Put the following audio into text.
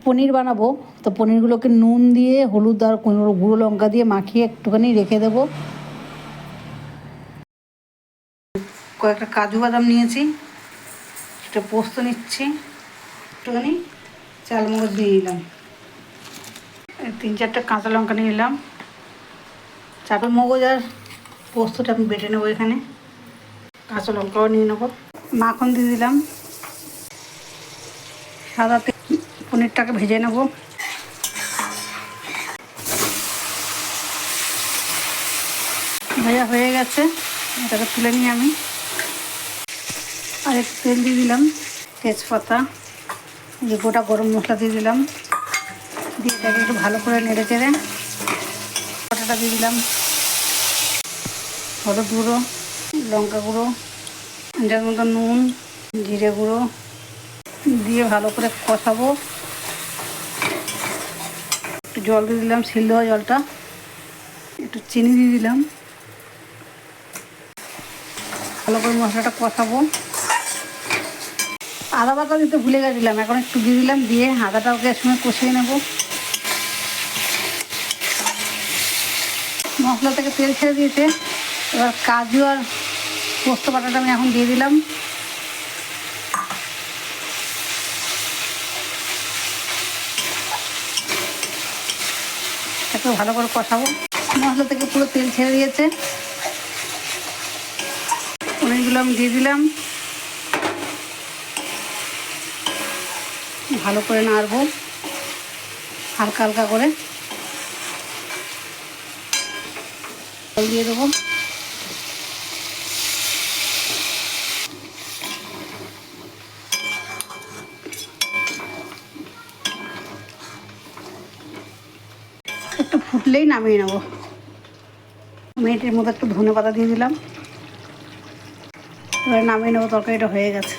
পনির বানাবো, তো পনিরগুলোকে নুন দিয়ে হলুদ আর গুঁড়ো লঙ্কা দিয়ে মাখিয়ে একটুখানি রেখে দেবো। কয়েকটা কাজু বাদাম নিয়েছি, একটা পোস্ত নিচ্ছি, একটুখানি চালমগজ দিয়ে নিলাম, 3-4টা কাঁচা লঙ্কা নিয়ে নিলাম। চালমগজ আর পোস্তটা আমি বেটে নেবো, এখানে কাঁচা লঙ্কাও নিয়ে নেবো। মাখন দিয়ে দিলাম, সাদা তেল, পনিরটাকে ভেজে নেব। ভাজা হয়ে গেছে, এটাকে তুলে নিয়ে আমি আর একটু তেল দিয়ে দিলাম, তেজপাতা, যে গোটা গরম মশলা দিয়ে দিলাম, দিয়ে এটাকে একটু ভালো করে নেড়ে চেড়ে কটাটা দিয়ে দিলাম, হলুদ গুঁড়ো, লঙ্কা গুঁড়ো, যার মতো নুন, জিরে গুঁড়ো দিয়ে ভালো করে কষাবো। একটু জল দিয়ে দিলাম, সিল দেওয়া জলটা, একটু চিনি দিয়ে দিলাম, ভালো করে মশলাটা কষাবো। আদা বাটা দিতে ভুলে গেছিলাম, এখন একটু দিয়ে দিলাম, দিয়ে আদাটাও গ্যাস সঙ্গে কষিয়ে নেব। মশলা থেকে তেল ছেড়ে দিয়েছে, এবার কাজু আর পোস্ত বাটাটা আমি এখন দিয়ে দিলাম। একটু ভালো করে কষাবো। মশলা থেকে পুরো তেল ছেড়ে দিয়েছে, পনিরগুলো আমি দিয়ে দিলাম, ভালো করে নাড়বো হালকা হালকা করে, জল দিয়ে দেবো। একটু ফুটলেই নামিয়ে নেবো। আমি এটির মধ্যে একটু ধনে পাতা দিয়ে দিলাম, এবার নামিয়ে নেবো, তরকারিটা হয়ে গেছে।